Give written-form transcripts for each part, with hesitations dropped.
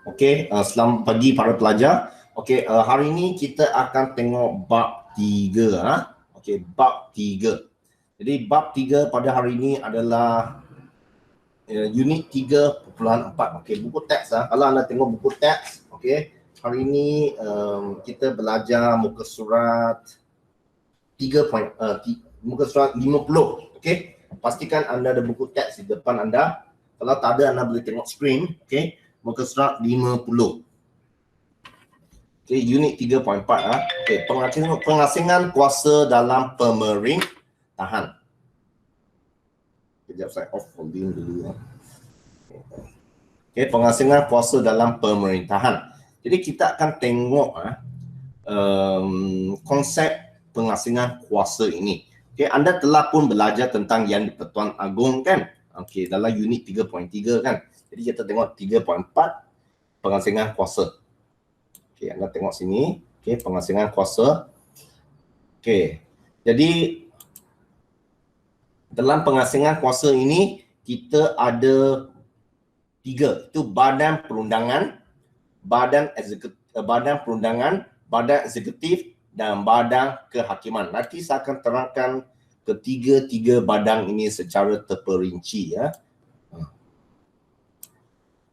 Okey, selamat pagi para pelajar. Okey, hari ini kita akan tengok bab 3. Okey, bab 3. Jadi bab 3 pada hari ini adalah unit 3.4. Okey, buku teks. Kalau anda tengok buku teks, okey, hari ini kita belajar muka surat 50. Okey, pastikan anda ada buku teks di depan anda. Kalau tak ada, anda boleh tengok screen. Okey, muka surat 50. Okey, unit 3.4. Okey, pengasingan kuasa dalam pemerintahan. Sekejap saya off volume dulu. Okey, pengasingan kuasa dalam pemerintahan. Jadi kita akan tengok konsep pengasingan kuasa ini. Okey, anda telah pun belajar tentang Yang di-Pertuan Agong kan? Okey, dalam unit 3.3 kan? Jadi kita tengok 3.4 pengasingan kuasa. Okey, anda tengok sini. Okey, pengasingan kuasa. Okey, jadi dalam pengasingan kuasa ini kita ada 3. Itu badan perundangan, badan eksekutif dan badan kehakiman. Nanti saya akan terangkan ketiga-tiga badan ini secara terperinci ya.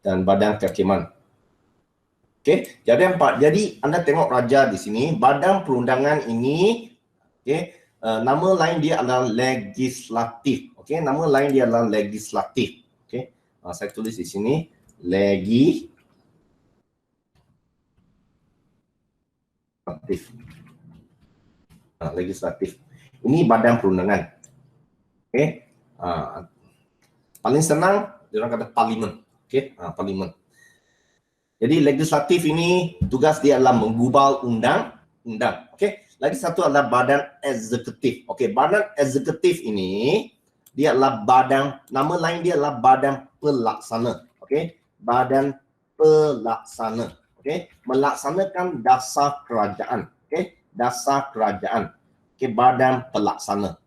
Dan badan kehakiman. Okey, jadi anda tengok raja di sini, badan perundangan ini, okey, nama lain dia adalah legislatif. Okey, nama lain dia adalah legislatif. Okey, saya tulis di sini legislatif. Ini badan perundangan. Okey, paling senang dia orang kata parlimen. Okey, parlimen. Jadi legislatif ini tugas dia adalah menggubal undang-undang. Okey, lagi satu adalah badan eksekutif. Okey, badan eksekutif ini dia adalah badan, nama lain dia adalah badan pelaksana. Okey, badan pelaksana. Okey, melaksanakan dasar kerajaan. Okey, dasar kerajaan. Okey, badan pelaksana.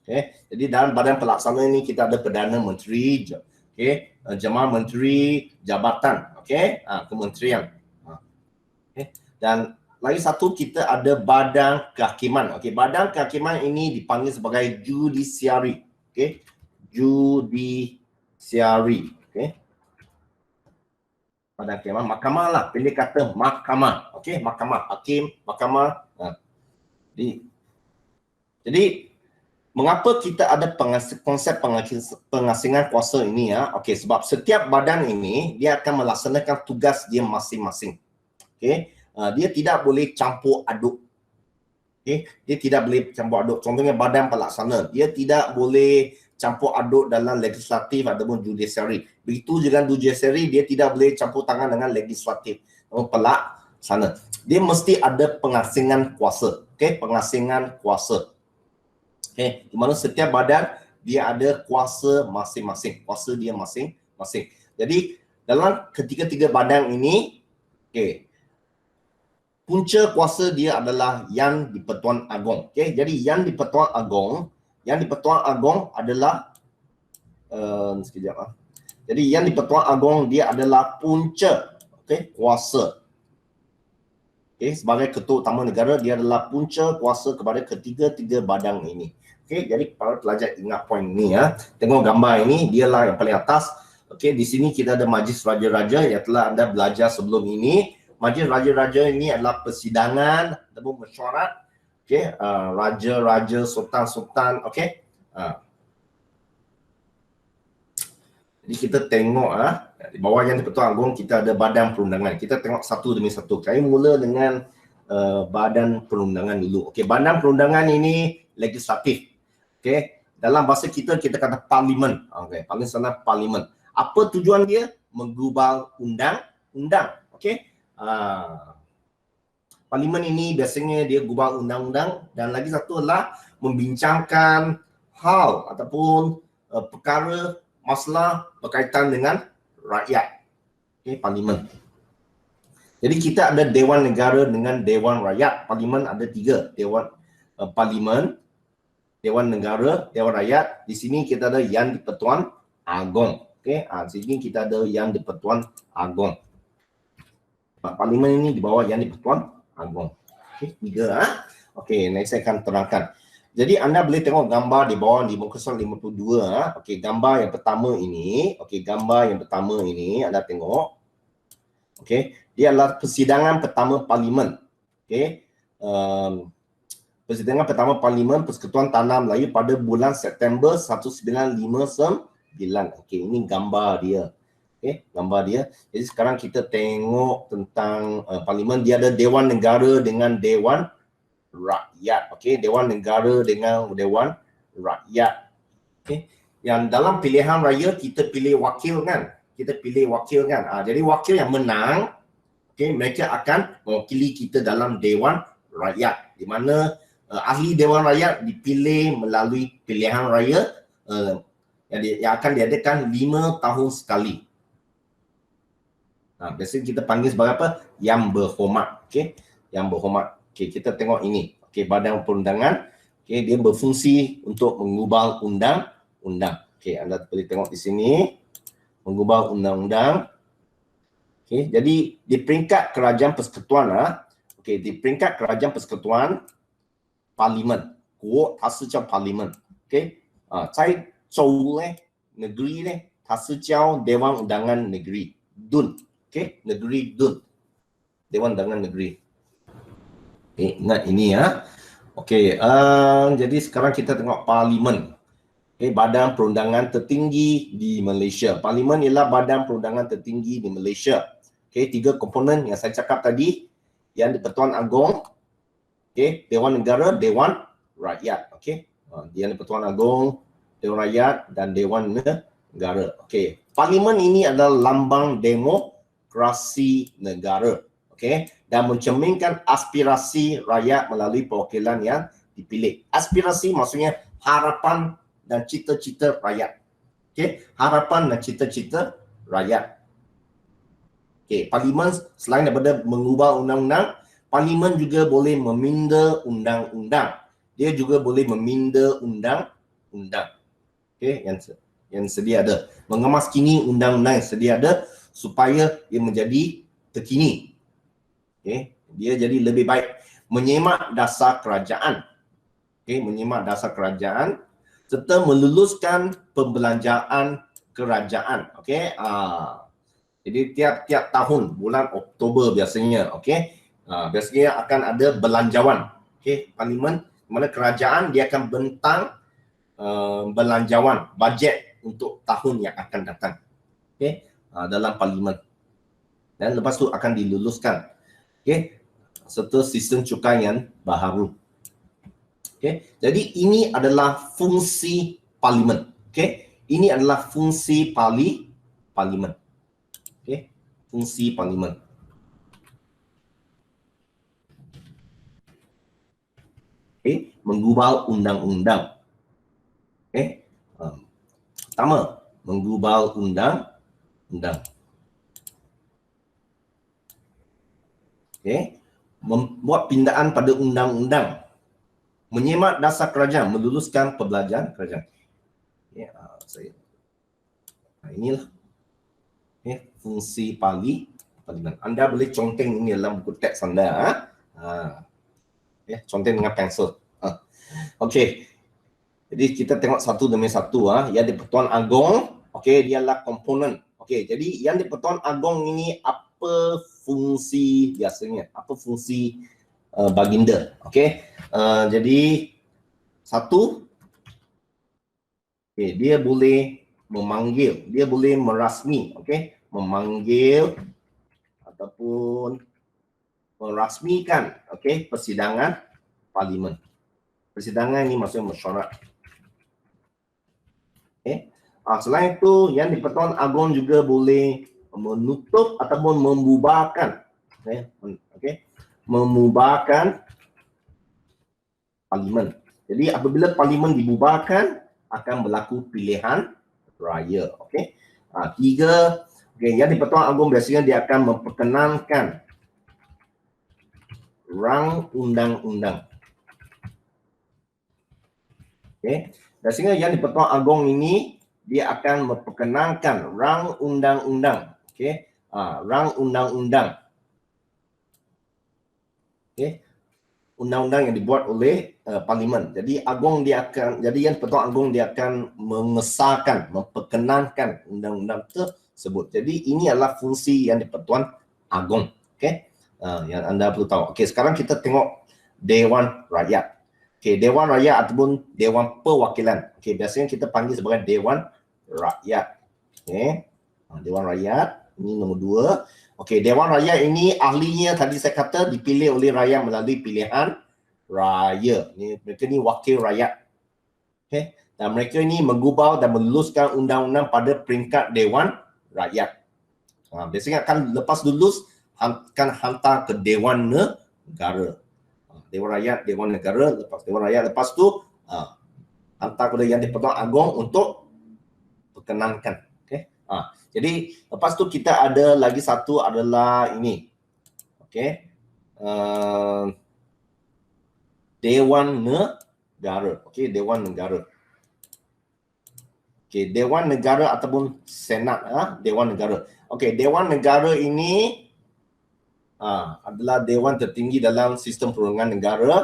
Okey, jadi dalam badan pelaksana ini kita ada Perdana Menteri, okey, Jemaah Menteri Jabatan, okey, kementerian. Okey, dan lagi satu kita ada badan kehakiman. Okey, badan kehakiman ini dipanggil sebagai judiciary. Okey, judiciary. Okey, badan kehakiman, mahkamah lah, pendek kata mahkamah. Okey, mahkamah, hakim, mahkamah. Jadi mengapa kita ada konsep pengasingan kuasa ini ya? Okey, sebab setiap badan ini dia akan melaksanakan tugas dia masing-masing. Okey, dia tidak boleh campur aduk. Okey, dia tidak boleh campur aduk. Contohnya badan pelaksana, dia tidak boleh campur aduk dalam legislatif ataupun judiciary. Begitu juga judiciary, dia tidak boleh campur tangan dengan legislatif ataupun pelaksana. Dia mesti ada pengasingan kuasa. Okey, pengasingan kuasa. Okey, di mana setiap badan dia ada kuasa masing-masing. Kuasa dia masing-masing. Jadi dalam ketiga-tiga badan ini, okey, punca kuasa dia adalah Yang di-Pertuan Agong. Okey, jadi Yang di-Pertuan Agong adalah sekejap. Jadi Yang di-Pertuan Agong dia adalah punca, okey, kuasa. Okey, sebagai ketua utama negara dia adalah punca kuasa kepada ketiga-tiga badan ini. Okey, jadi para pelajar ingat poin ini ya. Tengok gambar ini, dialah yang paling atas. Okey, di sini kita ada Majlis Raja-Raja yang telah anda belajar sebelum ini. Majlis Raja-Raja ini adalah persidangan ataupun mesyuarat. Okey, raja-raja, sultan-sultan, okey. Jadi kita tengok di bawah Yang di-Pertuan Agong kita ada badan perundangan. Kita tengok satu demi satu. Saya mula dengan badan perundangan dulu. Okey, badan perundangan ini legislatif. Okey, dalam bahasa kita kata parlimen. Okey, paling senang parlimen. Apa tujuan dia? Menggubal undang-undang. Okey. Parlimen ini biasanya dia gubal undang-undang dan lagi satu adalah membincangkan hal ataupun perkara masalah berkaitan dengan rakyat. Okey, parlimen. Jadi kita ada Dewan Negara dengan Dewan Rakyat. Parlimen ada 3, Dewan Parlimen, Dewan Negara, Dewan Rakyat. Di sini kita ada Yang di-Pertuan Agong. Okey, sini kita ada Yang di-Pertuan Agong. Parlimen ini di bawah Yang di-Pertuan Agong. Okey, 3. Okey, nanti saya akan terangkan. Jadi anda boleh tengok gambar di bawah di muka surat 52. Okey, gambar yang pertama ini. Okey, gambar yang pertama ini anda tengok. Okey, dia adalah persidangan pertama Parlimen. Okey, persidangan pertama Parlimen Persekutuan Tanah Melayu pada bulan September 1959. Okey, ini gambar dia. Okey, gambar dia. Jadi sekarang kita tengok tentang Parlimen. Dia ada Dewan Negara dengan Dewan Rakyat. Okey, Dewan Negara dengan Dewan Rakyat. Okey, yang dalam pilihan raya kita pilih wakil kan? Kita pilih wakil kan? Jadi wakil yang menang, okey, mereka akan mewakili kita dalam Dewan Rakyat, di mana ahli Dewan Rakyat dipilih melalui pilihan raya yang akan diadakan 5 tahun sekali. Biasanya kita panggil sebagai apa? Yang berhormat. Okey, yang berhormat. Okey, kita tengok ini. Okey, Badan Perundangan. Okey, dia berfungsi untuk mengubah undang-undang. Okey, anda boleh tengok di sini. Mengubah undang-undang. Okey, jadi di peringkat Kerajaan Persekutuan okey, di peringkat Kerajaan Persekutuan Parlimen, Kuo Tasijau Parlimen. Okey, 在州呢 negeri呢 Tasijau Dewan Undangan Negeri Dun. Okey, negeri Dun. Dewan Undangan Negeri. Ingat ini ya. Okey, jadi sekarang kita tengok Parlimen. Okey, Badan Perundangan tertinggi di Malaysia. Parlimen ialah badan perundangan tertinggi di Malaysia. Okey, 3 komponen yang saya cakap tadi. Yang di-Pertuan Agong, okey, Dewan Negara, Dewan Rakyat. Okey, Yang di-Pertuan Agong, Dewan Rakyat dan Dewan Negara. Okey, Parlimen ini adalah lambang demokrasi negara. Okey, dan mencerminkan aspirasi rakyat melalui perwakilan yang dipilih. Aspirasi maksudnya harapan dan cita-cita rakyat. Okey, harapan dan cita-cita rakyat. Okey, Parlimen selain daripada mengubah undang-undang, Parlimen juga boleh meminda undang-undang. Dia juga boleh meminda undang-undang. Okey, yang sedia ada. Mengemaskini undang-undang yang sedia ada supaya ia menjadi terkini. Okey, dia jadi lebih baik. Menyemak dasar kerajaan. Okey, menyemak dasar kerajaan serta meluluskan pembelanjaan kerajaan. Okey, jadi tiap-tiap tahun bulan Oktober biasanya, okey, biasanya akan ada belanjawan. Okey, Parlimen di mana kerajaan dia akan bentang belanjawan bajet untuk tahun yang akan datang. Okey, dalam Parlimen. Dan lepas tu akan diluluskan. Okey, serta sistem cukai yang baharu. Okey, jadi ini adalah fungsi Parlimen. Okey, ini adalah fungsi Parlimen. Okey, fungsi Parlimen. Okey, mengubah undang-undang. Okey, pertama, mengubah undang-undang. Okey, membuat pindaan pada undang-undang, menyemak dasar kerajaan, meluluskan perbelanjaan kerajaan. Okay, inilah fungsi Parlimen. Anda boleh conteng ini dalam buku teks anda. Conteng dengan pensel. Okey, jadi kita tengok satu demi satu. Yang di-Pertuan Agong, okey, dia adalah komponen. Okey, jadi yang di-Pertuan Agong ini apa fungsi biasanya? Apa fungsi baginda? Okey, jadi satu, okay, dia boleh memanggil, dia boleh merasmi, okey, memanggil ataupun merasmikan, okey, persidangan Parlimen. Persidangan ini maksudnya mesyuarat. Okey, selain itu yang di-Pertuan Agong juga boleh menutup ataupun membubarkan, okey, membubarkan Parlimen. Jadi apabila Parlimen dibubarkan, akan berlaku pilihan raya. Okey, 3, okey, yang di-Pertuan Agong biasanya dia akan memperkenankan rang undang-undang. Okey, biasanya yang di-Pertuan Agong ini dia akan memperkenankan rang undang-undang. Okey, rang undang-undang. Okay. Undang-undang yang dibuat oleh parlimen. Jadi yang Pertuan Agong dia akan mengesahkan, memperkenankan undang-undang tersebut. Jadi ini adalah fungsi yang di Pertuan Agong. Okey. Yang anda perlu tahu. Okey, sekarang kita tengok Dewan Rakyat. Okey, Dewan Rakyat ataupun Dewan Perwakilan. Okey, biasanya kita panggil sebagai Dewan Rakyat. Okey. Dewan Rakyat ini nombor 2. Okey, Dewan Rakyat ini ahlinya tadi saya kata dipilih oleh rakyat melalui pilihan raya. Mereka ni wakil rakyat. Okey, dan mereka ini menggubal dan meluluskan undang-undang pada peringkat Dewan Rakyat. Biasanya akan lepas lulus akan hantar ke Dewan Negara. Dewan Rakyat, Dewan Negara, lepas Dewan Rakyat, lepas tu hantar kepada Yang di-Pertuan Agong untuk perkenankan. Okey. Jadi lepas tu kita ada lagi satu adalah ini. Okey. Dewan Negara. Okey, Dewan Negara. Okey, Dewan Negara ataupun Senat, Dewan Negara. Okey, Dewan Negara ini adalah dewan tertinggi dalam sistem perundangan negara.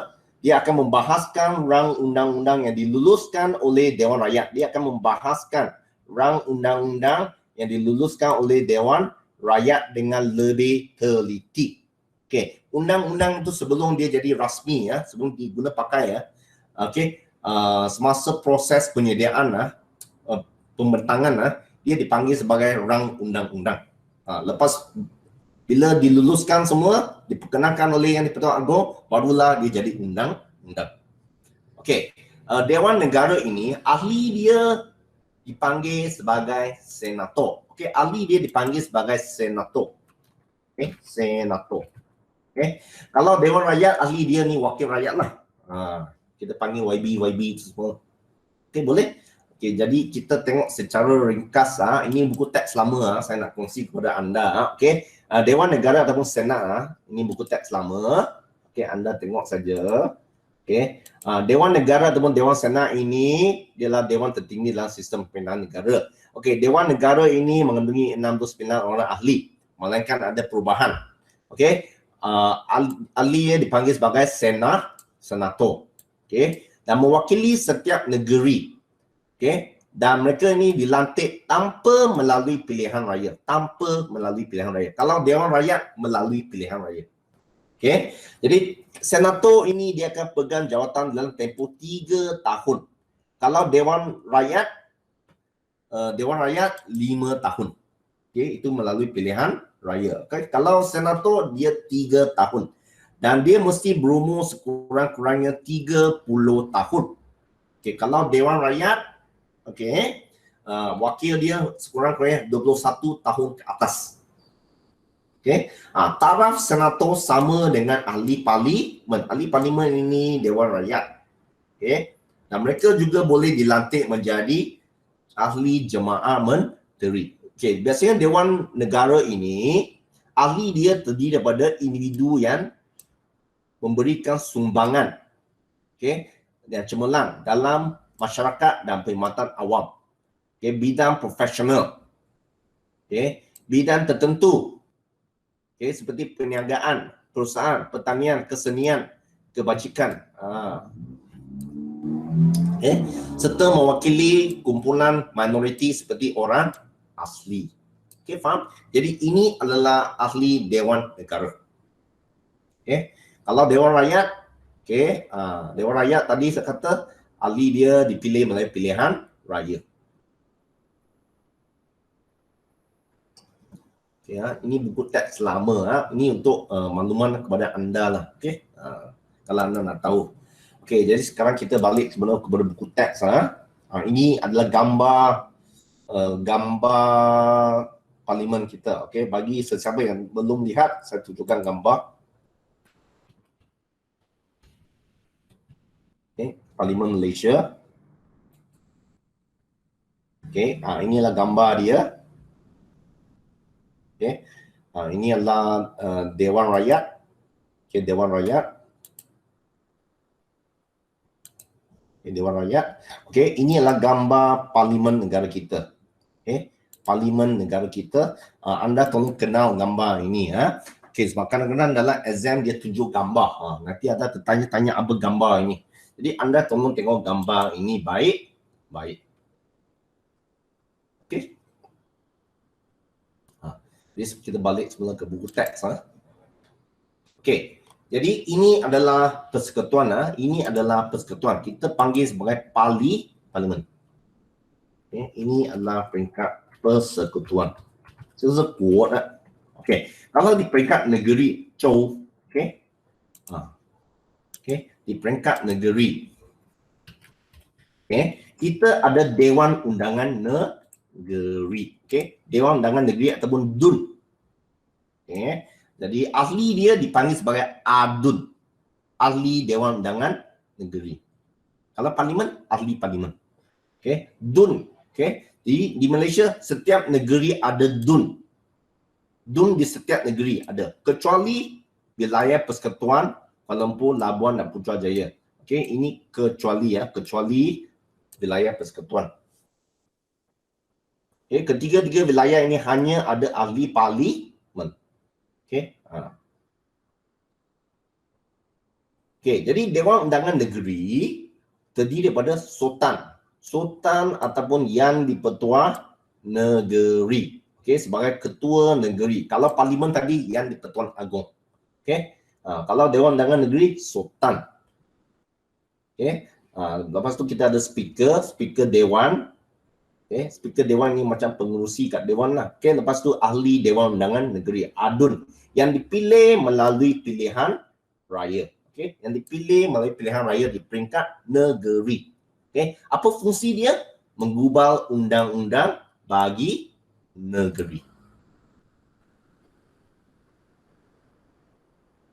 Dia akan membahaskan rang undang-undang yang diluluskan oleh Dewan Rakyat. Dia akan membahaskan rang undang-undang yang diluluskan oleh Dewan Rakyat dengan lebih teliti. Okey, undang-undang itu sebelum dia jadi rasmi sebelum diguna pakai okey, semasa proses penyediaan pembentangan dia dipanggil sebagai rang undang-undang. Lepas bila diluluskan semua, diperkenankan oleh Yang di-Pertuan Agong, barulah dia jadi undang-undang. Okey, Dewan Negara ini ahli dia dipanggil sebagai senator. Okey, ahli dia dipanggil sebagai senator. Okey, senator. Okey, kalau Dewan Rakyat ahli dia ni wakil rakyat lah. Kita panggil YB tu semua. Okey, boleh? Okey, jadi kita tengok secara ringkas ini buku teks lama saya nak kongsi kepada anda. Okey, Dewan Negara ataupun Senat ini buku teks lama. Okey, anda tengok saja. Okey, Dewan Negara ataupun Dewan Senat ini ialah dewan tertinggi dalam sistem pemerintahan negara. Okey, Dewan Negara ini mengandungi 69 orang ahli, melainkan ada perubahan. Okey, ahli dipanggil sebagai senator. Okey, dan mewakili setiap negeri. Okey, dan mereka ini dilantik tanpa melalui pilihan raya. Tanpa melalui pilihan raya. Kalau Dewan Rakyat melalui pilihan raya. Okey, jadi senator ini dia akan pegang jawatan dalam tempoh 3 tahun. Kalau Dewan Rakyat 5 tahun. Okey, itu melalui pilihan raya. Okay? Kalau senator dia 3 tahun. Dan dia mesti berumur sekurang-kurangnya 30 tahun. Okey, kalau Dewan Rakyat, okey, wakil dia sekurang-kurangnya 21 tahun ke atas. Okey, taraf senator sama dengan ahli parlimen. Ahli parlimen ini Dewan Rakyat. Okey, dan mereka juga boleh dilantik menjadi ahli jemaah menteri. Okey, biasanya Dewan Negara ini ahli dia terdiri daripada individu yang memberikan sumbangan, okey, dan cemerlang dalam masyarakat dan perkhidmatan awam. Okey, bidang profesional. Okey, bidang tertentu. Okey, seperti perniagaan, perusahaan, pertanian, kesenian, kebajikan. Okey, serta mewakili kumpulan minoriti seperti orang asli. Okey, faham? Jadi ini adalah ahli Dewan Negara. Okey, kalau Dewan Rakyat, okey, Dewan Rakyat tadi saya kata ahli dia dipilih melalui pilihan raya. Okay, ini buku teks lama. Ini untuk makluman kepada anda lah. Okay? Kalau anda nak tahu. Okay, jadi sekarang kita balik kepada buku teks. Ini adalah gambar parlimen kita. Okay? Bagi sesiapa yang belum lihat, saya tunjukkan gambar. Okay? Parlimen Malaysia. Okay? Inilah gambar dia. Okay. Ini adalah Dewan Rakyat. Okay, Dewan Rakyat. Okay, Dewan Rakyat. Okay, ini adalah gambar parlimen negara kita. Okay, parlimen negara kita. Anda tolong kenal gambar ini. Okay, sebab kadang-kadang dalam exam dia tunjuk gambar. Nanti ada tertanya-tanya apa gambar ini. Jadi anda tolong tengok gambar ini baik. Okay. Jadi kita balik semula ke buku teks. Okay. Jadi ini adalah persekutuan. Ini adalah persekutuan. Kita panggil sebagai parlimen. Okay. Ini adalah peringkat persekutuan. Itu kuat. Okay. Kalau di peringkat negeri, Zhou. Okay. Okay. Di peringkat negeri. Okay. Kita ada Dewan Undangan Negeri. Okay. Dewan Undangan Negeri ataupun DUN. Okay. Jadi ahli dia dipanggil sebagai ADUN. Ahli Dewan Undangan Negeri. Kalau parlimen, ahli parlimen. Okay. DUN. Okay. Di Malaysia, setiap negeri ada DUN. DUN di setiap negeri ada. Kecuali wilayah persekutuan Kuala Lumpur, Labuan dan Putrajaya. Okay. Ini kecuali kecuali wilayah persekutuan. Okay. Ketiga-tiga wilayah ini hanya ada ahli parlimen. Okay. Okay. Jadi Dewan Undangan Negeri terdiri daripada Sultan. Sultan ataupun Yang di-Pertuan Negeri. Okay. Sebagai ketua negeri. Kalau parlimen tadi Yang di-Pertuan Agong. Okay. Kalau Dewan Undangan Negeri, Sultan. Okay. Lepas tu kita ada speaker Dewan. Okay. Speaker Dewan ni macam pengerusi kat Dewan lah. Okay. Lepas tu ahli Dewan Undangan Negeri, ADUN. Yang dipilih melalui pilihan raya. Okay. Yang dipilih melalui pilihan raya di peringkat negeri. Okay. Apa fungsi dia? Menggubal undang-undang bagi negeri.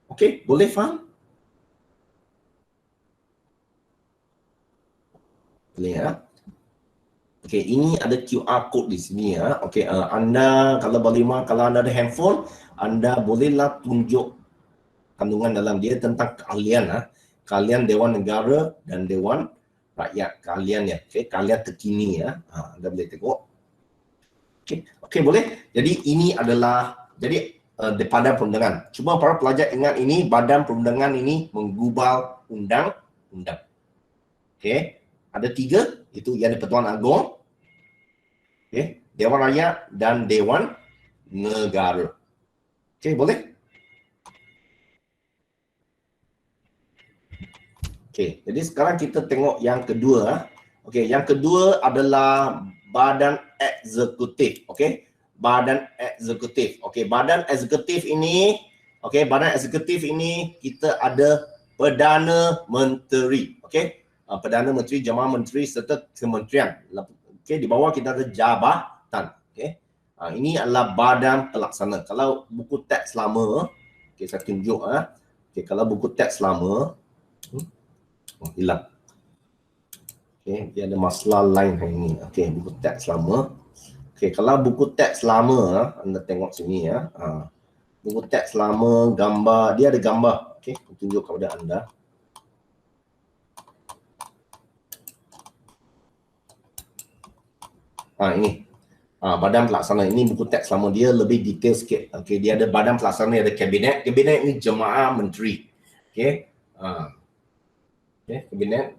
Okay. Boleh faham? Boleh ya? Okay, ini ada QR code di sini ya. Okay, anda kalau anda ada handphone, anda bolehlah tunjuk kandungan dalam dia tentang keahlian kalian Dewan Negara dan Dewan Rakyat kalian ya. Okay, kalian terkini ya. Anda boleh tengok. Okay, boleh. Jadi ini adalah di Badan Perundangan. Cuma para pelajar ingat ini Badan Perundangan ini menggubal undang-undang. Okay, ada 3. Itu Yang di-Pertuan Agong, okay, Dewan Rakyat dan Dewan Negara. Okay, boleh? Okay, jadi sekarang kita tengok yang kedua. Okay, yang kedua adalah Badan Eksekutif. Okay, Badan Eksekutif. Okay, Badan Eksekutif ini, Badan Eksekutif ini kita ada Perdana Menteri. Okay, Perdana Menteri, Jemaah Menteri serta Kementerian. Okay, di bawah kita ada jabatan. Okay, ini adalah badan pelaksana. Kalau buku teks lama, okay, saya tunjuk. Okay, kalau buku teks lama, hilang. Okay, dia ada masalah lain hari ini. Okay, buku teks lama. Okay, kalau buku teks lama, anda tengok sini ya. Buku teks lama, gambar, dia ada gambar. Okay, aku tunjuk kepada anda. Ini badan pelaksana. Ini buku teks lama, dia lebih detail sikit. Okay, dia ada badan pelaksana, ada kabinet. Kabinet ini jemaah menteri. Okay, kabinet,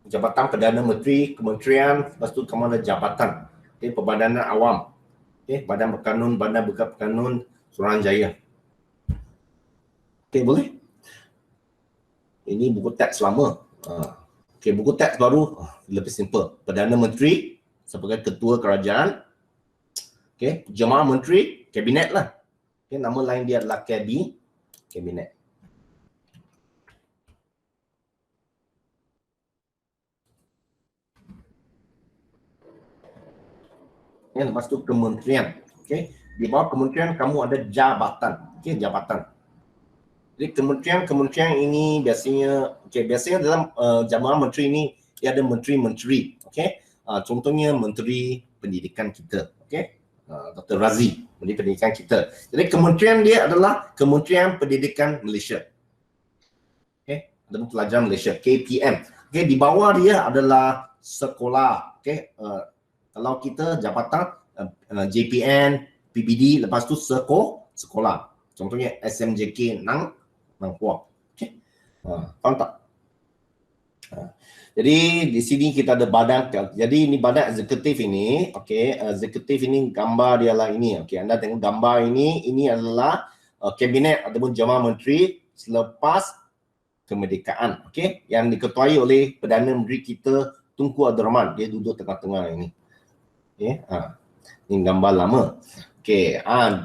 Jabatan Perdana Menteri, Kementerian, lepas tu kamu ada jabatan. Okay, Perbadanan Awam. Okay, Badan Berkanun, Badan Berkanun Suruhanjaya. Okay, boleh? Ini buku teks lama. Okay, buku teks baru lebih simple. Perdana Menteri sebagai ketua kerajaan. Okay, jemaah menteri, kabinet lah. Okay, nama lain dia adalah kabinet. Okay, lepas tu kementerian. Okay, di bawah kementerian kamu ada jabatan. Okay, jabatan. Jadi kementerian ini biasanya dalam jamaah menteri ini dia ada menteri-menteri. Okay, contohnya Menteri Pendidikan kita. Okay, Dr. Razi, Menteri Pendidikan kita. Jadi kementerian dia adalah Kementerian Pendidikan Malaysia. Okay, ada pelajaran Malaysia, KPM. Okay, di bawah dia adalah sekolah. Okay, kalau kita jabatan JPN, PBD, lepas tu sekolah. Contohnya SMJK Nang Puak. Okey. Faham tak? Jadi di sini kita ada badan. Jadi ini badan eksekutif ini. Okey, eksekutif ini gambar dia lah ini. Okey, anda tengok gambar ini adalah kabinet ataupun jemaah menteri selepas kemerdekaan. Okey, yang diketuai oleh Perdana Menteri kita Tunku Abdul Rahman. Dia duduk tengah-tengah ini. Okey, ini gambar lama. Okey,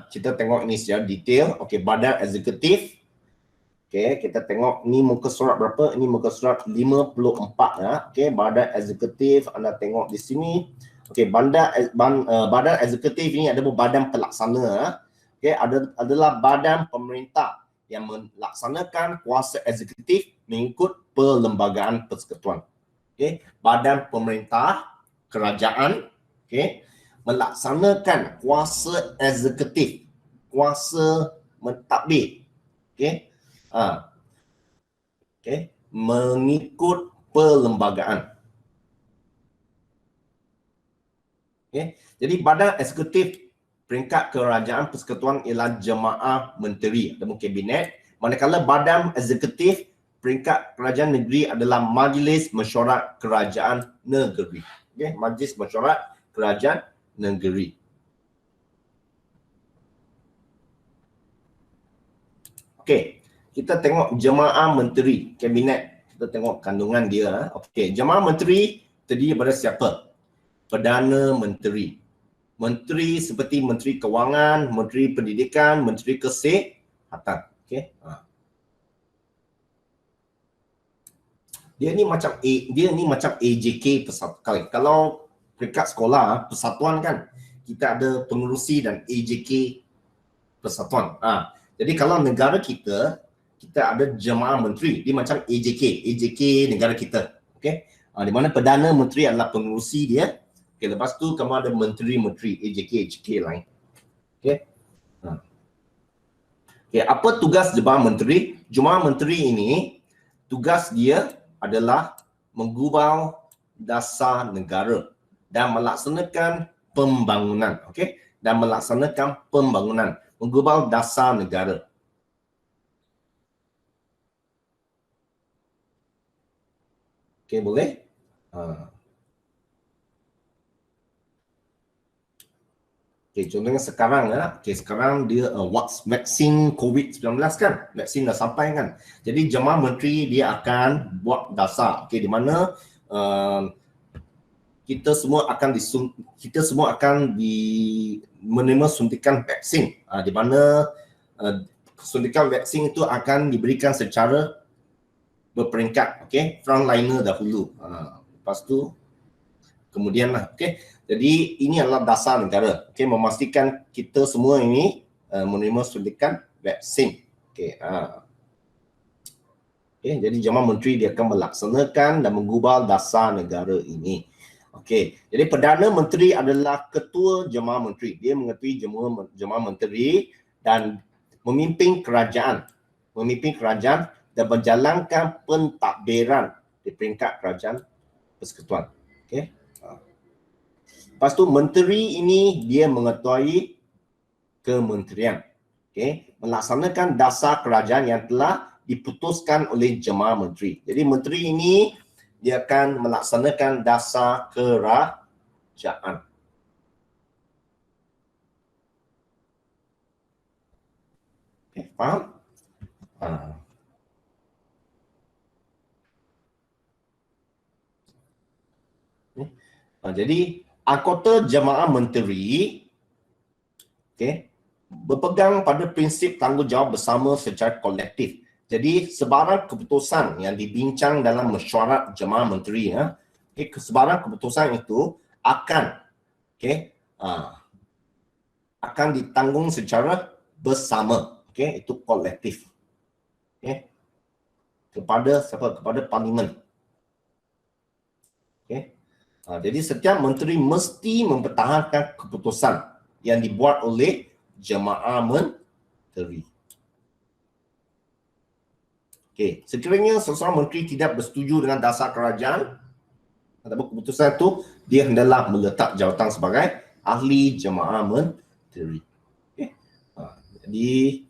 kita tengok ini secara detail. Okey, badan eksekutif. Okey, kita tengok ni muka surat berapa? Ini muka surat 54 ya. Okey, badan eksekutif anda tengok di sini. Okey, badan eksekutif ini adalah badan pelaksana. Okey, adalah badan pemerintah yang melaksanakan kuasa eksekutif mengikut Perlembagaan Persekutuan. Okey, badan pemerintah kerajaan, okey, melaksanakan kuasa eksekutif, kuasa mentadbir. Okey. Okey, mengikut perlembagaan. Okey, jadi badan eksekutif peringkat kerajaan persekutuan ialah jemaah menteri ataupun kabinet, manakala badan eksekutif peringkat kerajaan negeri adalah Majlis Mesyuarat Kerajaan Negeri. Okey, Majlis Mesyuarat Kerajaan Negeri. Okey, kita tengok jemaah menteri kabinet. Kita tengok kandungan dia. Okey, jemaah menteri terdiri daripada siapa? Perdana Menteri. Menteri seperti Menteri Kewangan, Menteri Pendidikan, Menteri Kesihatan. Okey. Dia ni macam AJK persatuan. Kalau peringkat sekolah persatuan kan, kita ada pengerusi dan AJK persatuan. Jadi kalau negara kita ada jemaah menteri, dia macam AJK negara kita. Okey. Di mana Perdana Menteri adalah pengerusi dia. Okey, lepas tu kamu ada menteri-menteri AJK lain. Okey. Okey, apa tugas jemaah menteri? Jemaah menteri ini tugas dia adalah menggubal dasar negara dan melaksanakan pembangunan. Okey, dan melaksanakan pembangunan, menggubal dasar negara. Okey, boleh? Okey, contohnya sekarang ya. Okey, sekarang dia vaksin COVID-19 kan? Vaksin dah sampai kan? Jadi jemaah menteri dia akan buat dasar. Okey, di mana kita semua akan menerima suntikan vaksin. Di mana suntikan vaksin itu akan diberikan secara berperingkat. Okey, frontliner dahulu. Lepas tu kemudian lah. Okey, jadi ini adalah dasar negara. Okey, memastikan kita semua ini menerima suntikan vaksin. Okey. Okey, jadi jemaah menteri dia akan melaksanakan dan menggubal dasar negara ini. Okey, jadi Perdana Menteri adalah ketua jemaah menteri. Dia mengetuai jemaah menteri dan memimpin kerajaan dan menjalankan pentadbiran di peringkat kerajaan persekutuan. Okey. Lepas tu menteri ini dia mengetuai kementerian. Okey, melaksanakan dasar kerajaan yang telah diputuskan oleh jemaah menteri. Jadi menteri ini dia akan melaksanakan dasar kerajaan. Okay, faham? Jadi anggota jemaah menteri berpegang pada prinsip tanggungjawab bersama secara kolektif. Jadi sebarang keputusan yang dibincang dalam mesyuarat jemaah menteri sebarang keputusan itu akan akan ditanggung secara bersama. Itu kolektif. Kepada siapa? Kepada parlimen. Jadi setiap menteri mesti mempertahankan keputusan yang dibuat oleh jemaah menteri. Sekiranya seseorang menteri tidak bersetuju dengan dasar kerajaan ataupun keputusan itu, dia hendaklah meletak jawatan sebagai ahli jemaah menteri. Jadi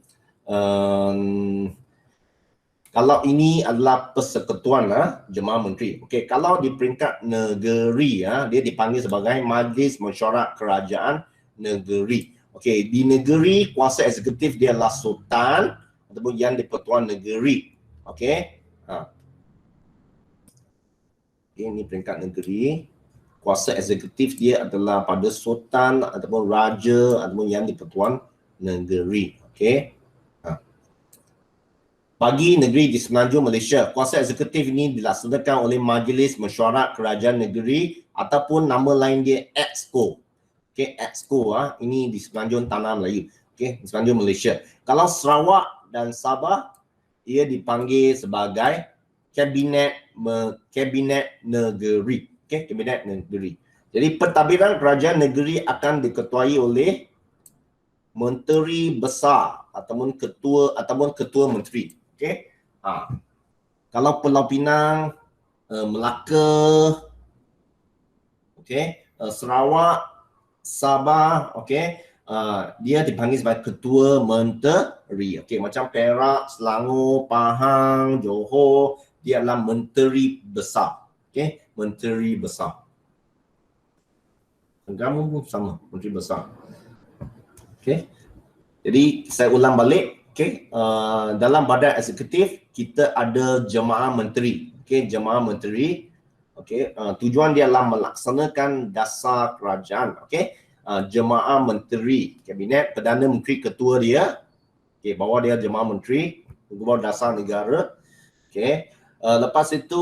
Kalau ini adalah persekutuan jemaah menteri. Okey, kalau di peringkat negeri dia dipanggil sebagai Majlis Mesyuarat Kerajaan Negeri. Okey, di negeri kuasa eksekutif dia adalah sultan ataupun yang di-Pertuan Negeri. Okey. Ini peringkat negeri. Kuasa eksekutif dia adalah pada sultan ataupun raja ataupun yang di-Pertuan Negeri. Okey. Bagi negeri di Semenanjung Malaysia, kuasa eksekutif ini dilaksanakan oleh Majlis Mesyuarat Kerajaan Negeri ataupun nama lain dia Exco. Okey, Exco ini di Semenanjung Tanah Melayu. Okey, di Semenanjung Malaysia. Kalau Sarawak dan Sabah, ia dipanggil sebagai Kabinet Negeri. Okey, Kabinet Negeri. Jadi pentadbiran kerajaan negeri akan diketuai oleh Menteri Besar ataupun ketua menteri. Okey. Kalau Pulau Pinang, Melaka, okey, Sarawak, Sabah, okey, dia dipanggil sebagai ketua menteri. Okey, macam Perak, Selangor, Pahang, Johor, dia adalah menteri besar. Okey, menteri besar. Terengganu pun sama, menteri besar. Okey. Jadi saya ulang balik. Okey, dalam badan eksekutif kita ada jemaah menteri. Okey, jemaah menteri. Okey, tujuan dia adalah melaksanakan dasar kerajaan. Okey, jemaah menteri kabinet, perdana menteri ketua dia. Okey, bawah dia jemaah menteri, bawah dasar negara. Okey, lepas itu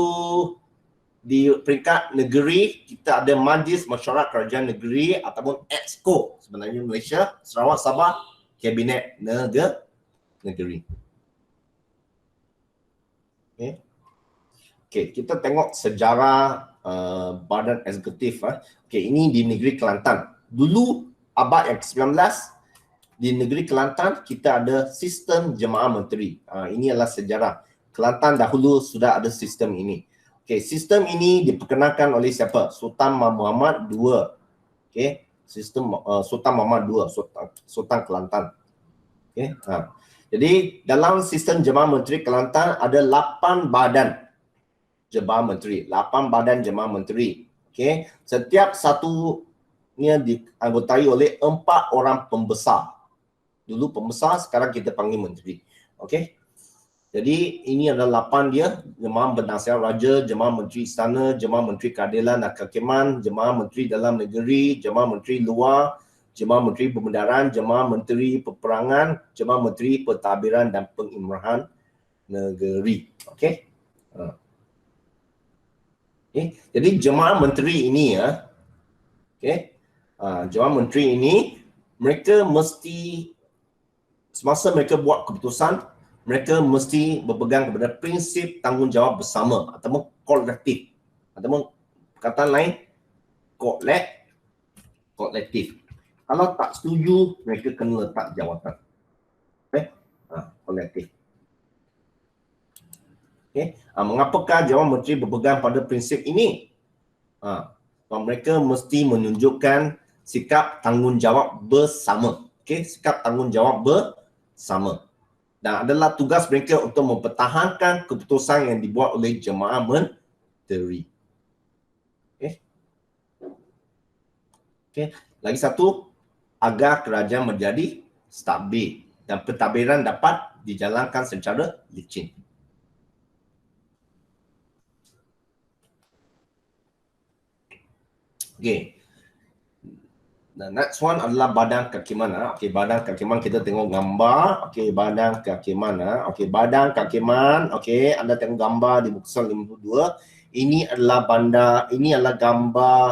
di peringkat negeri kita ada Majlis Mesyuarat Kerajaan Negeri ataupun Exco sebenarnya Malaysia, Sarawak, Sabah, kabinet negeri. Okay. Okay, kita tengok sejarah badan eksekutif. Okay, ini di negeri Kelantan. Dulu abad yang ke-19 di negeri Kelantan kita ada sistem jemaah menteri. Ini adalah sejarah. Kelantan dahulu sudah ada sistem ini. Okay, sistem ini diperkenalkan oleh siapa? Sultan Muhammad II. Okay, sistem Sultan Muhammad II, Sultan Kelantan. Okay. Jadi dalam sistem jemaah menteri Kelantan ada 8 badan jemaah menteri, 8 badan jemaah menteri. Okey, setiap satunya dianggotai oleh 4 orang pembesar. Dulu pembesar, sekarang kita panggil menteri. Okey. Jadi ini adalah 8 dia, jemaah bernasihat raja, jemaah menteri istana, jemaah menteri keadilan dan kehakiman, jemaah menteri dalam negeri, jemaah menteri luar, jemaah menteri pembedaran, jemaah menteri peperangan, jemaah menteri pentadbiran dan pengimrahan negeri. Okey. Okay. Jadi jemaah menteri ini jemaah menteri ini mereka mesti semasa mereka buat keputusan, mereka mesti berpegang kepada prinsip tanggungjawab bersama ataupun kolektif. Ataupun perkataan lain kolektif. Kalau tak setuju, mereka kena letak jawatan. Okey, kolektif. Okey, mengapakah jawatan menteri berpegang pada prinsip ini? Mereka mesti menunjukkan sikap tanggungjawab bersama. Okey, sikap tanggungjawab bersama. Dan adalah tugas mereka untuk mempertahankan keputusan yang dibuat oleh jemaah menteri. Okey. Okey, lagi satu, agar kerajaan menjadi stabil dan pentadbiran dapat dijalankan secara licin. Okey. The next one adalah badan kehakiman. Okey, badan kehakiman kita tengok gambar. Okey, badan kehakiman. Okey, badan kehakiman. Okey, anda tengok gambar di muka surat 52. Ini adalah gambar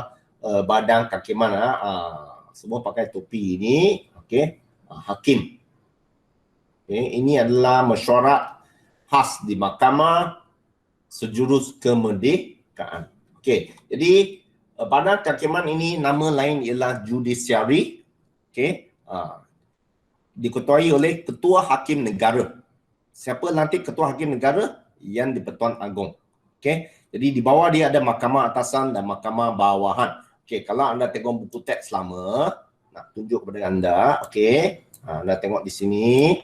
badan kehakiman. Semua pakai topi ini. Okey, hakim. Okey, ini adalah mesyuarat khas di mahkamah sejurus kemerdekaan. Okey, jadi badan kehakiman ini nama lain ialah judisiari. Okey, diketuai oleh ketua hakim negara. Siapa lantik ketua hakim negara? Yang di-Pertuan Agong. Okey, jadi di bawah dia ada mahkamah atasan dan mahkamah bawahan. Okey, kalau anda tengok buku teks lama, nak tunjuk kepada anda. Okey, anda tengok di sini.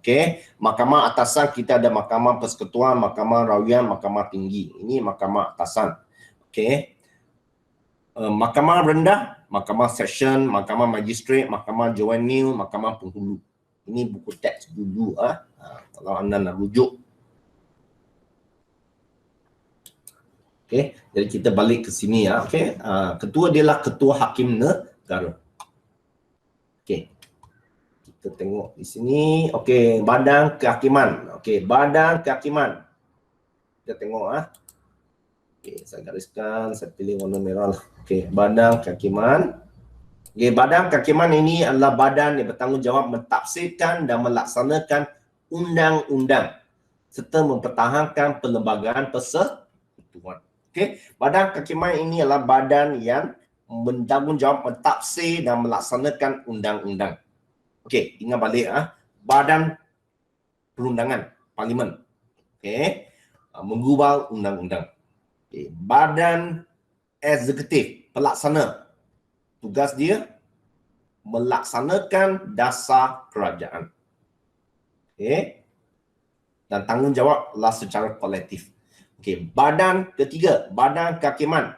Okey, mahkamah atasan kita ada mahkamah persekutuan, mahkamah rawian, mahkamah tinggi. Ini mahkamah atasan. Okey. Mahkamah rendah, mahkamah seksyen, mahkamah magistrat, mahkamah juvenil, mahkamah penghulu. Ini buku teks dulu kalau anda nak rujuk. Okey, jadi kita balik ke sini ya. Okey, ketua dia lah ketua hakim negara. Okey. Kita tengok di sini. Okey, badan kehakiman. Okey, badan kehakiman. Kita tengok Okey, saya gariskan, saya pilih warna merah lah. Okey, badan kehakiman. Okey, badan kehakiman ini adalah badan yang bertanggungjawab mentafsirkan dan melaksanakan undang-undang serta mempertahankan perlembagaan persekutuan. Okey, badan kehakiman ini adalah badan yang bertanggungjawab mentafsir dan melaksanakan undang-undang. Okey, ingat balik badan perundangan, parlimen. Okey, menggubal undang-undang. Okay. Badan eksekutif, pelaksana. Tugas dia melaksanakan dasar kerajaan. Okey. Dan tanggungjawablah secara kolektif. Okey, badan ketiga, badan kehakiman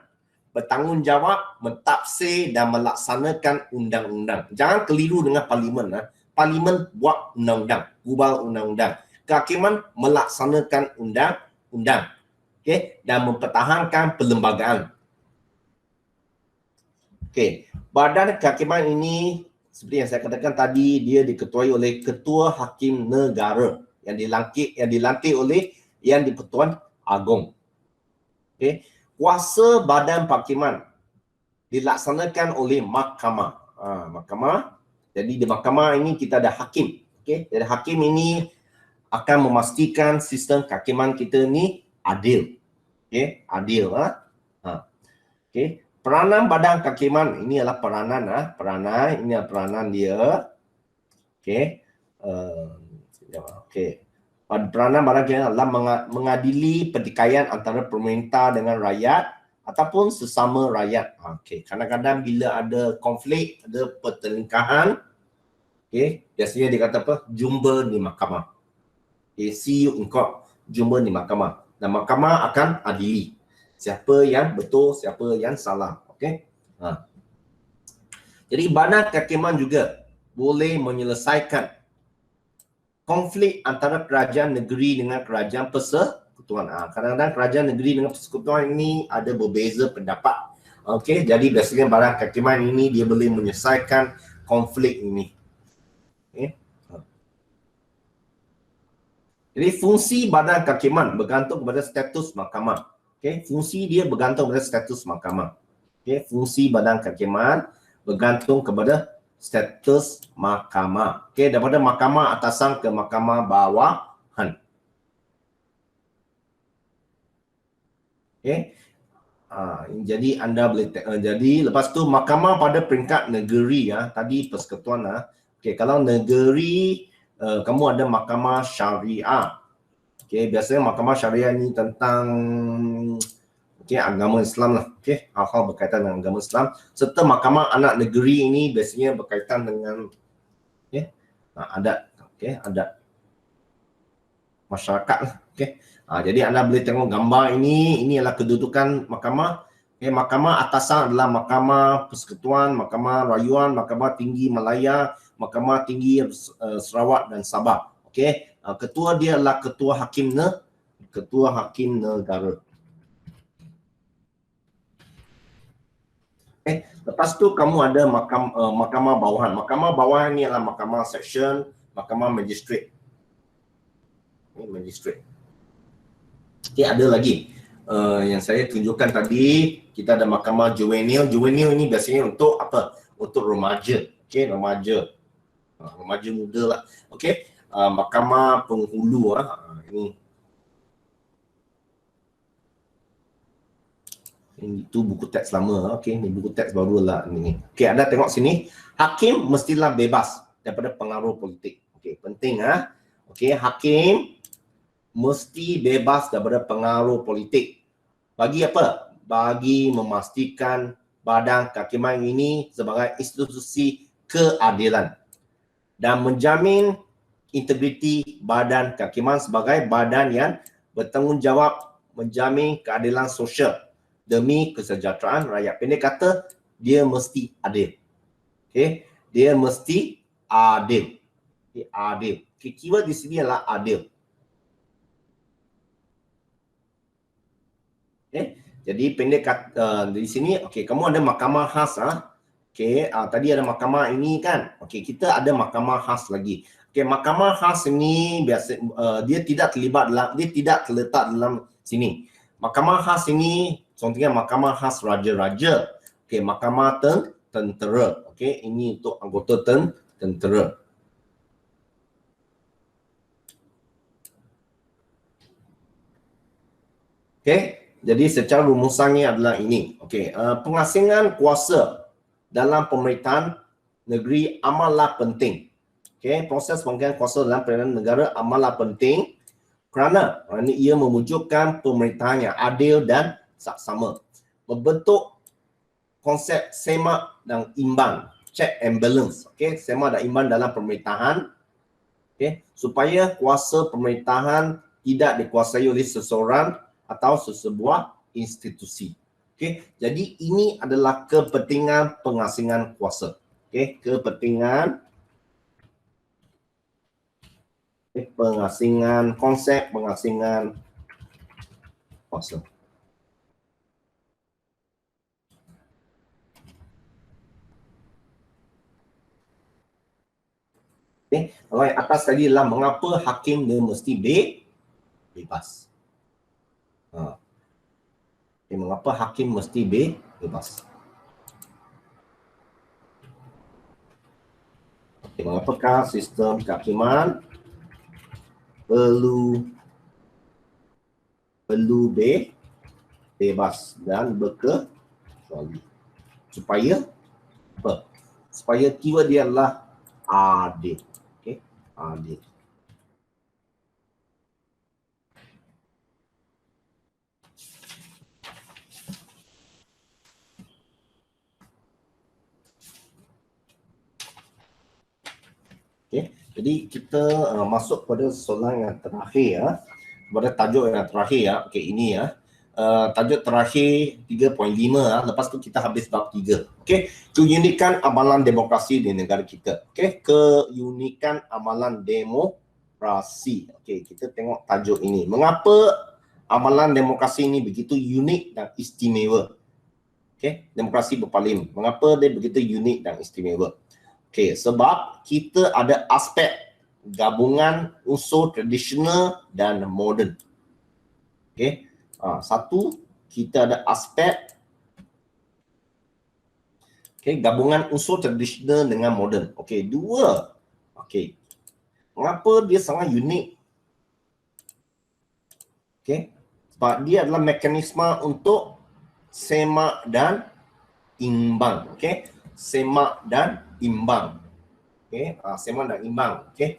bertanggungjawab mentafsir dan melaksanakan undang-undang. Jangan keliru dengan parlimen. Parlimen buat undang-undang, gubal undang-undang. Kehakiman melaksanakan undang-undang. Okey, dan mempertahankan perlembagaan. Okey, badan kehakiman ini seperti yang saya katakan tadi, dia diketuai oleh ketua hakim negara yang dilantik oleh Yang di-Pertuan Agong. Okey, kuasa badan kehakiman dilaksanakan oleh mahkamah. Mahkamah. Jadi di mahkamah ini kita ada hakim. Okey, jadi hakim ini akan memastikan sistem kehakiman kita ni adil. Okey, adil Okey, peranan badan kehakiman ini adalah peranan ini adalah peranan dia. Okey. Okey. Peranan badan kehakiman adalah mengadili pertikaian antara pemerintah dengan rakyat ataupun sesama rakyat. Okey, kadang-kadang bila ada konflik, ada pertelingkahan, okey, biasanya dia kata apa? Jumpa di mahkamah. Okay, see you in court. Jumpa di mahkamah. Dan mahkamah akan adili siapa yang betul, siapa yang salah. Okey. Jadi badan kehakiman juga boleh menyelesaikan konflik antara kerajaan negeri dengan kerajaan persekutuan. Kadang-kadang kerajaan negeri dengan persekutuan ini ada berbeza pendapat. Okey, jadi biasanya badan kehakiman ini dia boleh menyelesaikan konflik ini. Okey. Jadi fungsi badan kehakiman bergantung kepada status mahkamah. Okey, fungsi dia bergantung kepada status mahkamah. Okey, fungsi badan kehakiman bergantung kepada status mahkamah. Okey, daripada mahkamah atasan ke mahkamah bawahan. Okey. Jadi anda boleh jadi lepas tu mahkamah pada peringkat negeri tadi persekutuan Okey, kalau negeri kamu ada mahkamah syariah. Okey, biasanya mahkamah syariah ni tentang agama Islam lah. Okey, hal-hal berkaitan dengan agama Islam. Serta mahkamah anak negeri ini biasanya berkaitan dengan adat. Okey, adat masyarakat lah. Okey. Jadi anda boleh tengok gambar ini adalah kedudukan mahkamah. Okay, mahkamah atasan adalah mahkamah persekutuan, mahkamah rayuan, mahkamah tinggi Malaya, mahkamah tinggi Sarawak dan Sabah. Okey, ketua dia adalah ketua hakim negara. Lepas tu kamu ada mahkamah bawahan. Mahkamah bawahan ni adalah mahkamah seksyen, mahkamah magistrat. Magistrat. Okay, ada lagi yang saya tunjukkan tadi, kita ada mahkamah juvenil. Juvenil ini biasanya untuk apa? Untuk remaja. Okey, remaja. Remaja muda lah. Okey, mahkamah penghulu ini tu buku teks lama. Okey, ni buku teks baru lah ni. Okey, anda tengok sini, hakim mestilah bebas daripada pengaruh politik. Okey, penting Okey, hakim mesti bebas daripada pengaruh politik. Bagi apa? Bagi memastikan badan kehakiman ini sebagai institusi keadilan dan menjamin integriti badan kehakiman sebagai badan yang bertanggungjawab menjamin keadilan sosial demi kesejahteraan rakyat. Pendek kata, dia mesti adil. Okey, dia mesti adil. Okay, adil. Okay, keyword di sini adalah adil. Okay, jadi pendek kata di sini, okey, kamu ada mahkamah khas Okey, tadi ada mahkamah ini kan. Okey, kita ada mahkamah khas lagi. Okey, mahkamah khas ini biasa dia tidak terletak dalam sini. Mahkamah khas ini contohnya mahkamah khas raja-raja. Okey, mahkamah tentera. Okey, ini untuk anggota tentera. Okey, jadi secara rumusannya adalah ini. Okey, pengasingan kuasa dalam pemerintahan negeri amatlah penting. Okey, proses pengasingan kuasa dalam pemerintahan negara amatlah penting kerana ia mewujudkan pemerintahan yang adil dan saksama. Membentuk konsep semak dan imbang, check and balance. Okey, semak dan imbang dalam pemerintahan. Okey, supaya kuasa pemerintahan tidak dikuasai oleh seseorang atau sesebuah institusi. Okey, jadi ini adalah kepentingan pengasingan kuasa. Okey, kepentingan pengasingan, konsep pengasingan kuasa. Okey, kalau yang atas tadi adalah mengapa hakim dia mesti bebas. Okay, mengapa hakim mesti bebas? Okay, mengapakah sistem kehakiman perlu bebas dan berkecuali? Supaya apa? Supaya keyword dia adalah adil. Okey, adil. Okay. Jadi kita masuk pada soalan yang terakhir pada tajuk yang terakhir Okey, ini tajuk terakhir 3.5 lepas tu kita habis bab 3. Okey, keunikan amalan demokrasi di negara kita. Okey, keunikan amalan demokrasi. Okey, kita tengok tajuk ini. Mengapa amalan demokrasi ini begitu unik dan istimewa? Okey, demokrasi berparlimen. Mengapa dia begitu unik dan istimewa? Okey, sebab kita ada aspek gabungan unsur tradisional dan moden. Okey, satu, kita ada aspek gabungan unsur tradisional dengan moden. Okey, dua, mengapa dia sangat unik? Okey, sebab dia adalah mekanisme untuk semak dan imbang. Okey, semak dan imbang. Okey, semak dan imbang. Okey,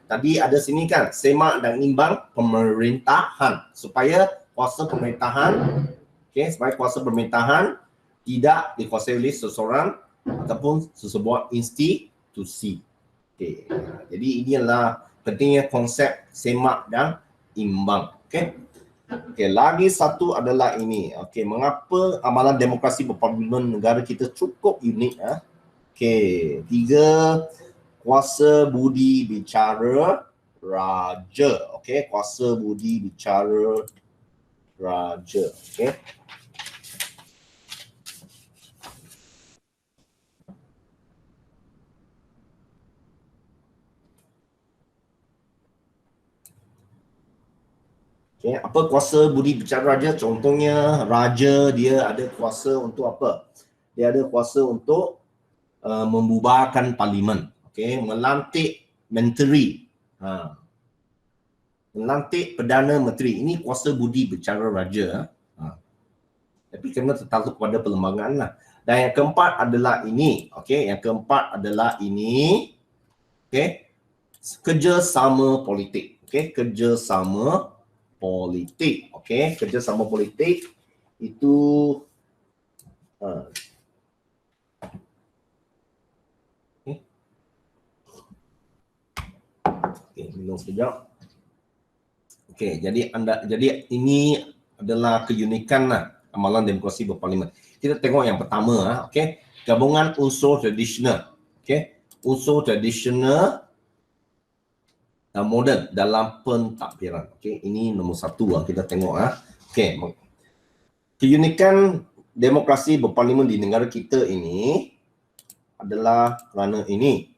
tadi ada sini kan semak dan imbang pemerintahan supaya kuasa pemerintahan supaya kuasa pemerintahan tidak dikuasai oleh seseorang ataupun sesebuah institusi. Okey, jadi ini adalah pentingnya konsep semak dan imbang. Okey. Okey, lagi satu adalah ini. Okey, mengapa amalan demokrasi berparlimen negara kita cukup unik Okey, 3, kuasa budi bicara raja. Okey, kuasa budi bicara raja. Okey. Okay, apa kuasa budi bicara raja? Contohnya raja dia ada kuasa untuk apa? Dia ada kuasa untuk membubarkan parlimen. Okay, melantik menteri. Melantik Perdana Menteri. Ini kuasa budi bicara raja. Tapi kena tertakluk kepada perlembagaan lah. Dan yang keempat adalah ini. Okay, yang keempat adalah ini. Okay, kerjasama politik. Okay, kerjasama politik. Okey, kerjasama politik itu Okey, minum sekejap. Okey, jadi ini adalah keunikan lah amalan demokrasi berparlimen. Kita tengok yang pertama, okey, gabungan unsur tradisional. Okey, unsur tradisional dan moden dalam pentadbiran. Okey, ini nombor satu lah kita tengok ah. Okey, keunikan demokrasi berparlimen di negara kita ini adalah kerana ini.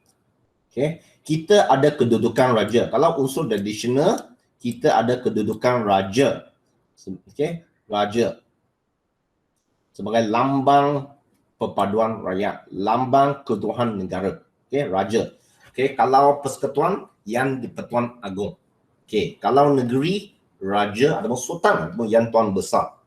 Okey, kita ada kedudukan raja. Kalau unsur tradisional, kita ada kedudukan raja. Okey, raja sebagai lambang perpaduan rakyat, lambang ketuhanan negara. Okey, raja. Okey, kalau persekutuan yang di-Pertuan Agong. Okey, kalau negeri raja ataupun sultan ataupun yang tuan besar.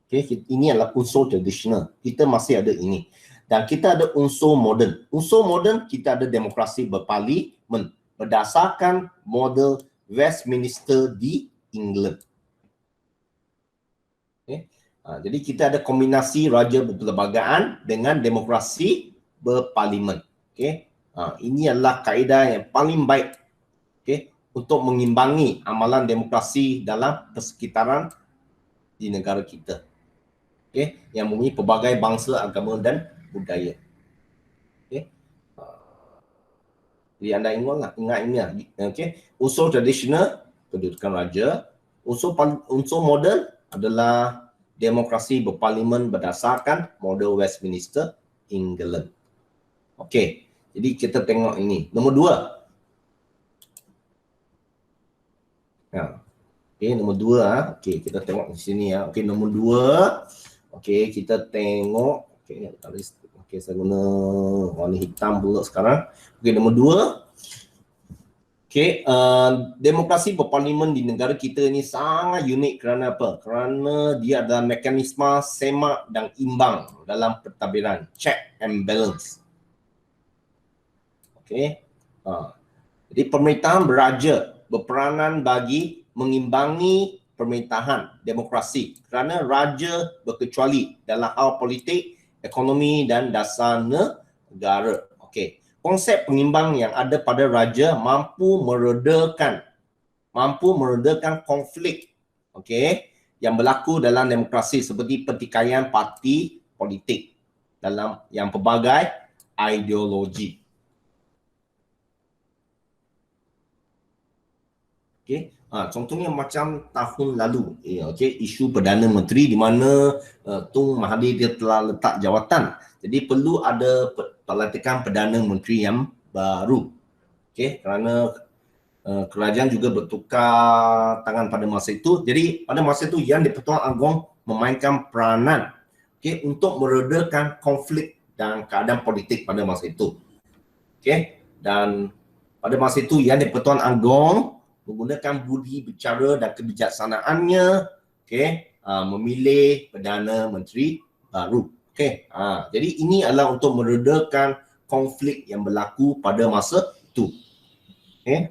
Okey, ini adalah unsur tradisional. Kita masih ada ini. Dan kita ada unsur moden. Unsur moden kita ada demokrasi berparlimen berdasarkan model Westminster di England. Okay. Jadi kita ada kombinasi raja berperlembagaan dengan demokrasi berparlimen. Okay. Ini adalah kaedah yang paling baik, okay, untuk mengimbangi amalan demokrasi dalam persekitaran di negara kita. Okay. Yang mempunyai pelbagai bangsa, agama dan budaya. Okay. Jadi anda ingat ini lah. Okay. Unsur tradisional, kedudukan raja. Unsur moden adalah demokrasi berparlimen berdasarkan model Westminster, England. Okey, jadi kita tengok ini. Nombor dua. Okey, nombor dua. Okey, kita tengok di sini ya. Okey, nombor dua. Okey, kita tengok. Okey, saya guna warna hitam pula sekarang. Okey, nombor dua. Okey, demokrasi berparlimen di negara kita ni sangat unik kerana apa? Kerana dia adalah mekanisme semak dan imbang dalam pentadbiran, check and balance. Okey, jadi pemerintahan beraja berperanan bagi mengimbangi pemerintahan demokrasi kerana raja berkecuali dalam hal politik, ekonomi dan dasar negara. Okey. Konsep pengimbang yang ada pada raja mampu meredakan konflik, okey, yang berlaku dalam demokrasi seperti pertikaian parti politik dalam yang pelbagai ideologi. Okey, contohnya macam tahun lalu, okey, isu Perdana Menteri di mana Tun Mahathir dia telah letak jawatan. Jadi perlu ada pelantikan Perdana Menteri yang baru. Okey, kerana kerajaan juga bertukar tangan pada masa itu. Jadi pada masa itu Yang di-Pertuan Agong memainkan peranan, okey, untuk meredakan konflik dan keadaan politik pada masa itu. Okey, dan pada masa itu Yang di-Pertuan Agong menggunakan budi bicara dan kebijaksanaannya, okey, memilih Perdana Menteri baru. Okey, jadi ini adalah untuk meredakan konflik yang berlaku pada masa itu. Okey,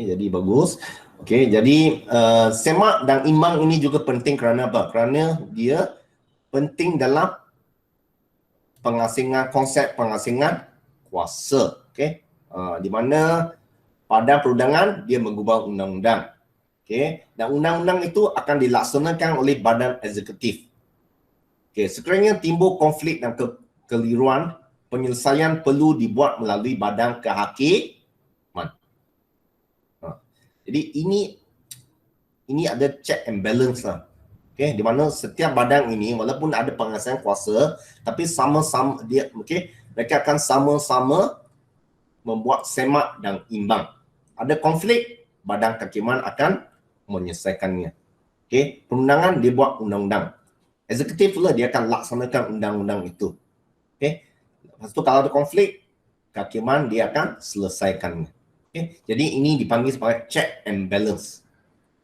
jadi bagus. Okey, jadi semak dan imbang ini juga penting kerana apa? Kerana dia penting dalam konsep pengasingan kuasa. Okey, di mana pada perundangan dia mengubah undang-undang. Okey, dan undang-undang itu akan dilaksanakan oleh badan eksekutif. Okey, sekiranya timbul konflik dan kekeliruan, penyelesaian perlu dibuat melalui badan kehakiman. Jadi ini ada check and balance lah. Okey, di mana setiap badan ini walaupun ada pengasingan kuasa, tapi sama-sama dia, okey, mereka akan sama-sama membuat semak dan imbang. Ada konflik, badan kehakiman akan menyelesaikannya. Okey, perundangan dia buat undang-undang. Eksekutif pula dia akan laksanakan undang-undang itu. Okey. Lepas tu kalau ada konflik, kehakiman dia akan selesaikannya. Okey. Jadi ini dipanggil sebagai check and balance.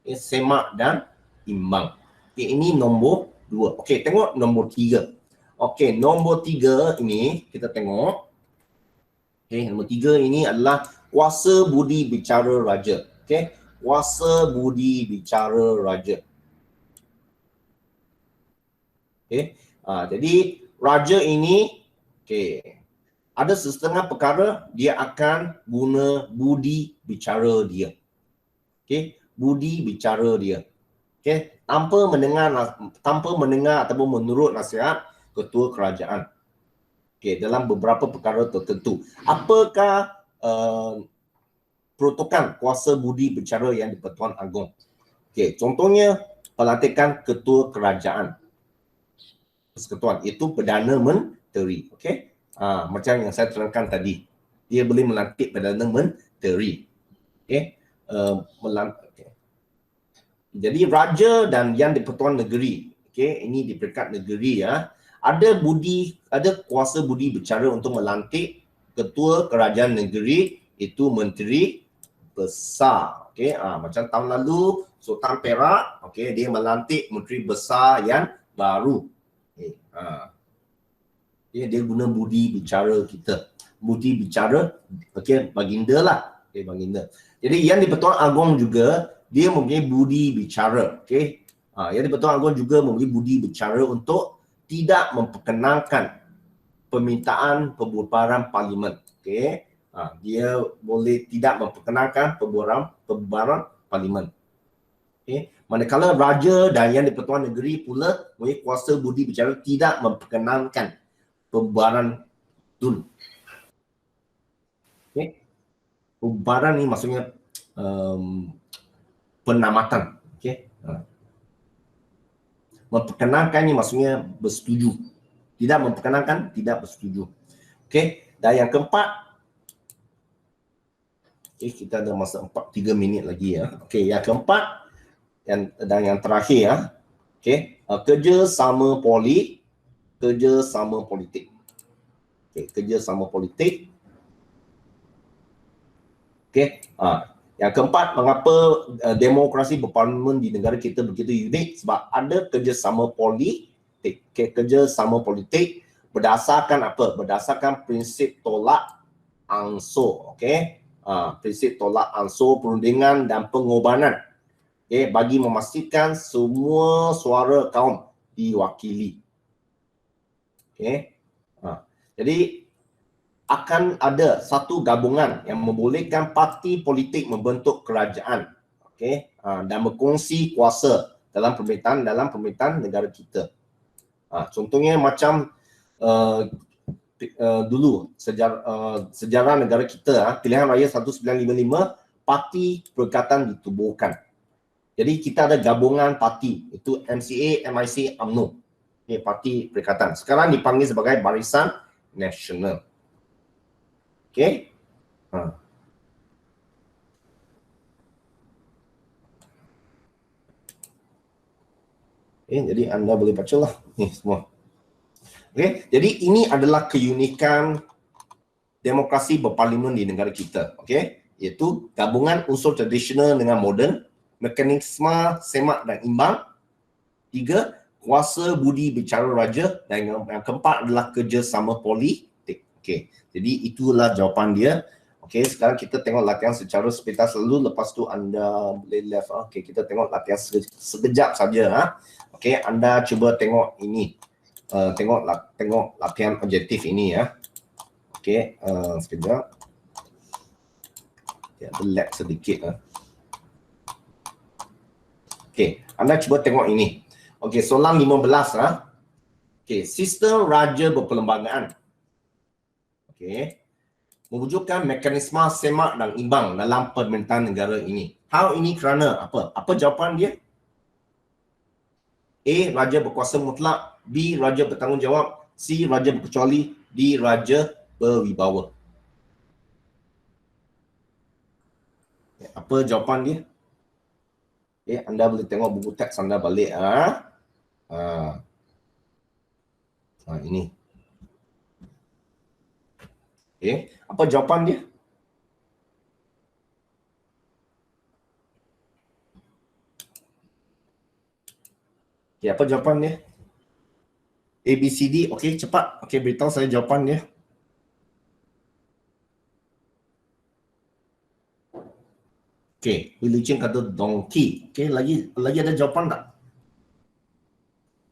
Okay, semak dan imbang. Okay, ini nombor 2. Okey, tengok nombor 3. Okey, nombor 3 ini kita tengok. Okey, nombor 3 ini adalah kuasa budi bicara raja. Okey, kuasa budi bicara raja. Okey, jadi raja ini, okey, Ada setengah perkara dia akan guna budi bicara dia. Okey, budi bicara dia. Okey, tanpa mendengar ataupun menurut nasihat ketua kerajaan. Okey, dalam beberapa perkara tertentu. Apakah peruntukan kuasa budi bicara yang di-Pertuan Agong? Okey, contohnya pelantikan ketua kerajaan. Persekutuan itu Perdana Menteri. Okey. Macam yang saya terangkan tadi. Dia boleh melantik Perdana Menteri. Okey. Okay. Jadi raja dan yang di-Pertuan Negeri. Okey, ini di peringkat negeri ya. Ada kuasa budi bicara untuk melantik ketua kerajaan negeri, itu menteri besar. Okey, macam tahun lalu Sultan Perak, okey, dia melantik menteri besar yang baru. Okay. Dia guna budi bicara kita. Budi bicara, okey, baginda lah. Okey, baginda. Jadi yang di-Pertuan Agong juga dia mempunyai budi bicara. Okey. Yang di-Pertuan Agong juga mempunyai budi bicara untuk tidak memperkenankan permintaan pembubaran parlimen. Okey. Dia boleh tidak memperkenankan pembubaran parlimen. Okay. Manakala raja dan yang di-Pertuan Negeri pula mempunyai kuasa budi bicara tidak memperkenankan pembubaran DUN. Okay. Pembubaran ni maksudnya penamatan. Okay. Memperkenankan ni maksudnya bersetuju. Tidak memperkenankan, tidak bersetuju. Okay. Dan yang keempat, okay, kita ada masa 3 minit lagi ya. Okay, yang keempat dan yang terakhir ya. Okay, kerjasama politik. Okay, kerjasama politik. Okay, yang keempat, mengapa demokrasi berparlimen di negara kita begitu unik? Sebab ada kerjasama politik. Okay, kerjasama politik berdasarkan apa? Berdasarkan prinsip tolak ansur. Okay, prinsip tolak ansur, perundingan dan pengobanan. Okay, bagi memastikan semua suara kaum diwakili. Okay. Jadi akan ada satu gabungan yang membolehkan parti politik membentuk kerajaan, okay, dan berkongsi kuasa dalam pemerintahan negara kita. Contohnya macam dulu sejarah negara kita, pilihan raya 1955, parti perikatan ditubuhkan. Jadi kita ada gabungan parti, itu MCA, MIC, UMNO. Okay, parti perikatan. Sekarang dipanggil sebagai Barisan Nasional. Okay. Okay, jadi anda boleh baca lah ni semua. Okay, jadi ini adalah keunikan demokrasi berparlimen di negara kita. Okay, iaitu gabungan unsur tradisional dengan moden, mekanisme semak dan imbang. 3, kuasa budi bicara raja, dan yang keempat adalah kerjasama politik. Okay, jadi itulah jawapan dia. Okay, sekarang kita tengok latihan secara sepintas lalu, lepas tu anda boleh left. Okay, kita tengok latihan sekejap saja. Okay, anda cuba tengok ini. Tengok latihan objektif ini ya. Okay, sekejap. Okay, ada lag sedikit. Okay, anda cuba tengok ini. Okay, soalan 15. Okay, sistem raja berperlembagaan. Okay, mewujudkan mekanisme semak dan imbang dalam pemerintahan negara ini. Hal ini kerana apa? Apa jawapan dia? A, raja berkuasa mutlak. B, raja bertanggungjawab. C, raja berkecuali. D, raja berwibawa. Apa jawapan dia? Okay, anda boleh tengok buku teks anda balik. Ini. Okay, apa jawapan dia? Okay, apa jawapan dia? A, B, C, D. Okay, cepat. Okay, beritahu saya jawapan dia. Okay, Willie Ching kata donkey. Okay, lagi ada jawapan tak?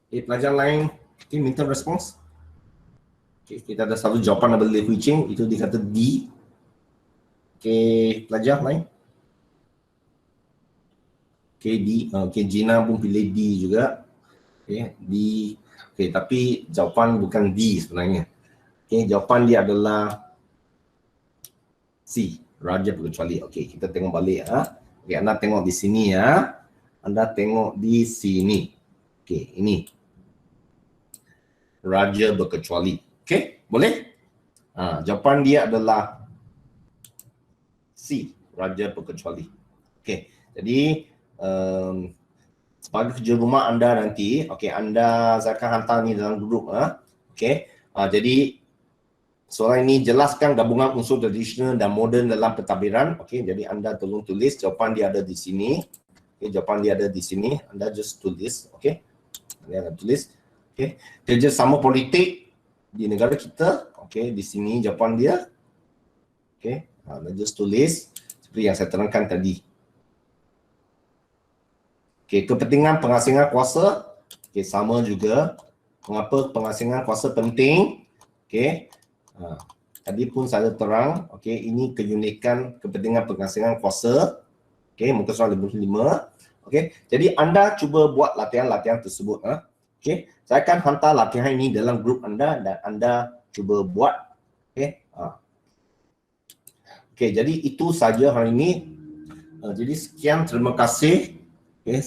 Okay, pelajar lain, okay, minta respons. Okay, kita ada satu jawapan double kucing, itu dikata D. Okay, pelajar lain. Okay, D. Okay, Gina pun pilih D juga. Okay, D. Okay, tapi jawapan bukan D sebenarnya. Okay, jawapan dia adalah C, raja berkecuali. Okay, kita tengok balik ya. Okay, anda tengok di sini ya. Anda tengok di sini. Okay, ini. Raja berkecuali. Okay, boleh? Jawapan dia adalah C, raja berkecuali. Okay, jadi sebagai kerja rumah anda nanti, okay, saya akan hantar ni dalam grup. Okay, jadi soalan ini jelaskan gabungan unsur tradisional dan moden dalam pentadbiran. Okay, jadi anda tolong tulis, jawapan dia ada di sini. Okay, jawapan dia ada di sini, anda just tulis. Okay, anda tulis. Okay, kerjasama politik di negara kita. Okay, di sini jawapan dia. Okay, anda just tulis seperti yang saya terangkan tadi. Okay, kepentingan pengasingan kuasa. Okay, sama juga. Mengapa pengasingan kuasa penting? Okay, tadi pun saya terang. Okay, ini keunikan kepentingan pengasingan kuasa. Okay, muka soal 55. Okay, jadi anda cuba buat latihan-latihan tersebut. Okay, saya akan hantar latihan ini dalam grup anda dan anda cuba buat. Okay, okay, jadi itu saja hari ini. Jadi sekian, terima kasih. Okay,